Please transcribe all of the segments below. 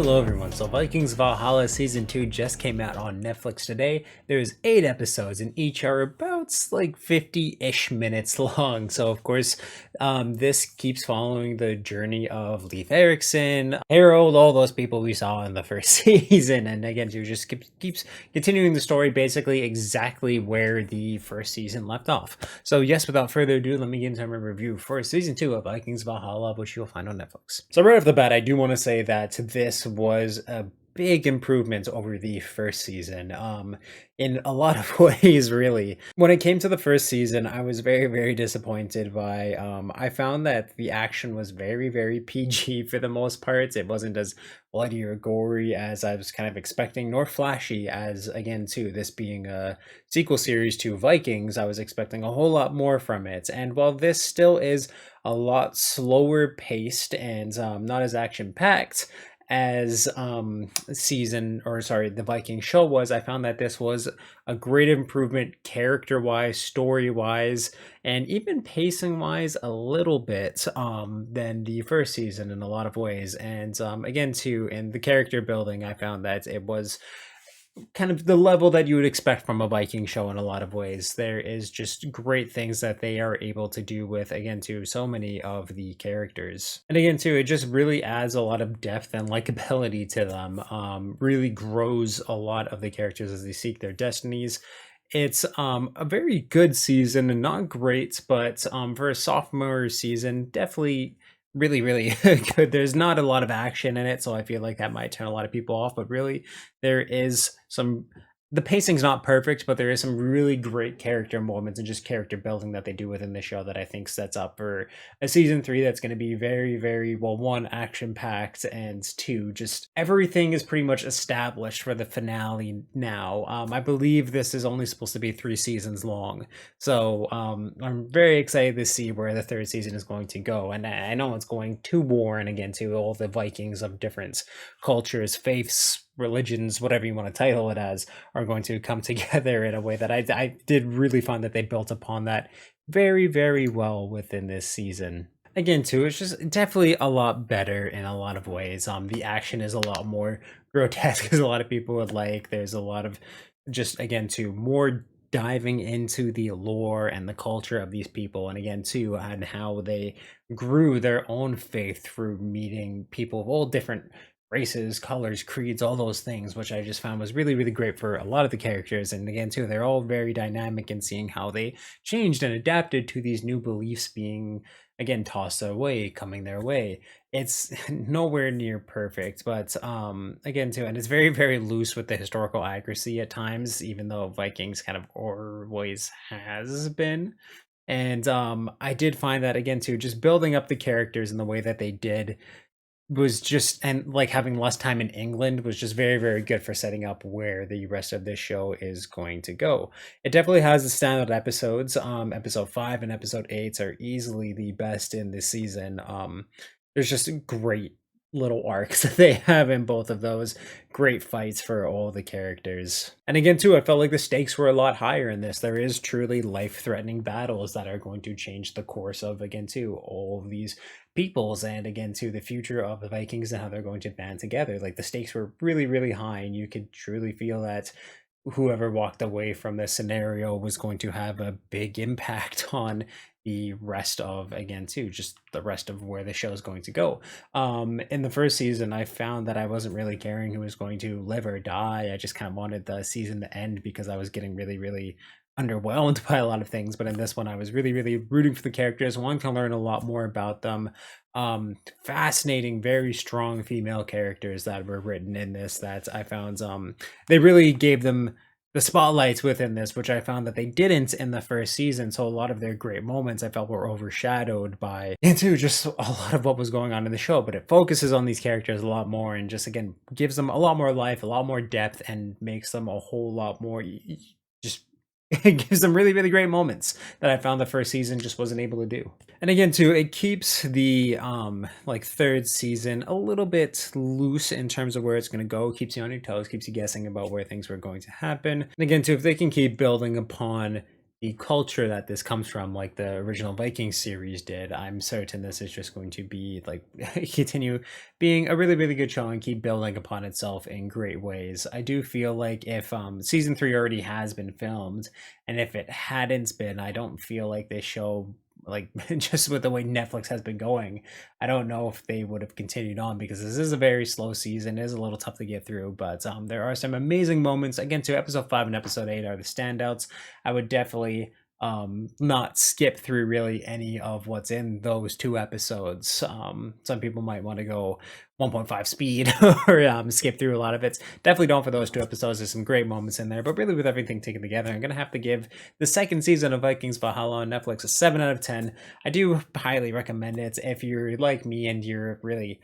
Hello everyone, so Vikings Valhalla Season 2 just came out on Netflix today. There's 8 episodes and each are about like 50-ish minutes long. So of course, this keeps following the journey of Leif Erikson, Harold, all those people we saw in the first season. And again, it just keeps continuing the story basically exactly where the first season left off. So yes, without further ado, let me get into my review for Season 2 of Vikings Valhalla, which you'll find on Netflix. So right off the bat, I do want to say that this was a big improvement over the first season in a lot of ways. Really, when it came to the first season, I was very disappointed by I found that the action was very PG for the most part. It wasn't as bloody or gory as I was kind of expecting, nor flashy as, again, too, this being a sequel series to Vikings, I was expecting a whole lot more from it. And while this still is a lot slower paced and not as action packed as the Viking show was, I found that this was a great improvement character wise, story wise, and even pacing wise a little bit than the first season in a lot of ways. And again too, in the character building, I found that it was kind of the level that you would expect from a Viking show in a lot of ways. There is just great things that they are able to do with, again, too, so many of the characters. And again, too, it just really adds a lot of depth and likability to them, really grows a lot of the characters as they seek their destinies. It's a very good season and not great, but for a sophomore season, definitely really good. There's not a lot of action in it, so I feel like that might turn a lot of people off, but really there is some, the pacing's not perfect, but there is some really great character moments and just character building that they do within the show that I think sets up for a season 3 that's going to be very well, one, action packed, and two, just everything is pretty much established for the finale now. I believe this is only supposed to be 3 seasons long, so I'm very excited to see where the 3rd season is going to go. And I know it's going to war, and again to all the Vikings of different cultures, faiths, religions, whatever you want to title it as, are going to come together in a way that I did really find that they built upon that very well within this season. Again, too, it's just definitely a lot better in a lot of ways. The action is a lot more grotesque as a lot of people would like. There's a lot of just, again, too, more diving into the lore and the culture of these people, and again too, and how they grew their own faith through meeting people of all different races, colors, creeds, all those things, which I just found was really great for a lot of the characters. And again too, they're all very dynamic in seeing how they changed and adapted to these new beliefs being, again, tossed their way, coming their way. It's nowhere near perfect, but again too, and it's very loose with the historical accuracy at times, even though Vikings kind of always has been. And I did find that, again too, just building up the characters in the way that they did was just, and like having less time in England was just very good for setting up where the rest of this show is going to go. It definitely has the standout episodes. Episode 5 and episode 8 are easily the best in this season. There's just great little arcs that they have in both of those, great fights for all the characters. And again too, I felt like the stakes were a lot higher in this. There is truly life-threatening battles that are going to change the course of, again too, all of these peoples, and again to the future of the Vikings and how they're going to band together. Like, the stakes were really high, and you could truly feel that whoever walked away from this scenario was going to have a big impact on the rest of, again too, just the rest of where the show is going to go. In the first season, I found that I wasn't really caring who was going to live or die. I just kind of wanted the season to end because I was getting really underwhelmed by a lot of things. But in this one, I was really rooting for the characters, wanting to learn a lot more about them. Fascinating, very strong female characters that were written in this that I found they really gave them the spotlights within this, which I found that they didn't in the first season. So a lot of their great moments I felt were overshadowed by into just a lot of what was going on in the show. But it focuses on these characters a lot more and just, again, gives them a lot more life, a lot more depth, and makes them a whole lot more just it gives them really great moments that I found the first season just wasn't able to do. And again too, it keeps the like 3rd season a little bit loose in terms of where it's going to go. Keeps you on your toes, keeps you guessing about where things were going to happen. And again too, if they can keep building upon the culture that this comes from, like the original Vikings series did, I'm certain this is just going to be like continue being a really, really good show and keep building upon itself in great ways. I do feel like if season three already has been filmed, and if it hadn't been, I don't feel like this show, like just with the way Netflix has been going, I don't know if they would have continued on, because this is a very slow season. It is a little tough to get through, but there are some amazing moments. Again, to episode 5 and episode 8 are the standouts. I would definitely not skip through really any of what's in those two episodes. Some people might want to go 1.5 speed or skip through a lot of it. Definitely don't for those two episodes. There's some great moments in there, but really with everything taken together, I'm gonna have to give the second season of Vikings Valhalla on Netflix a 7 out of 10. I do highly recommend it if you're like me and you're really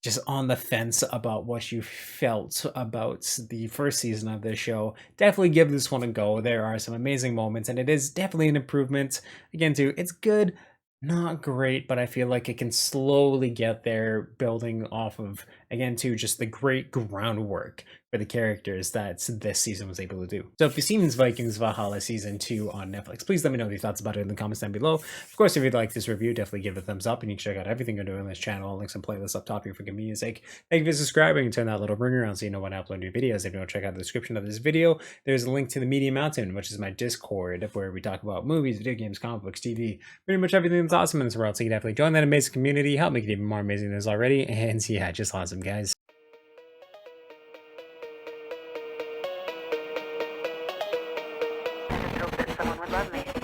just on the fence about what you felt about the first season of this show. Definitely give this one a go. There are some amazing moments, and it is definitely an improvement. Again, too, it's good, not great, but I feel like it can slowly get there, building off of, again, too, just the great groundwork for the characters that this season was able to do. So if you've seen Vikings Valhalla season 2 on Netflix, please let me know your thoughts about it in the comments down below. Of course, if you'd like this review, definitely give it a thumbs up, and you can check out everything I'm doing on this channel, links and playlists up top here for good music. Thank you for subscribing and turn that little ringer on so you know when I upload new videos. If you want to check out the description of this video, there's a link to the Media Mountain, which is my Discord, where we talk about movies, video games, comic books, TV, pretty much everything that's awesome in this world. So you can definitely join that amazing community, help make it even more amazing than it is already, and yeah, just awesome, guys. I just hope that someone would love me.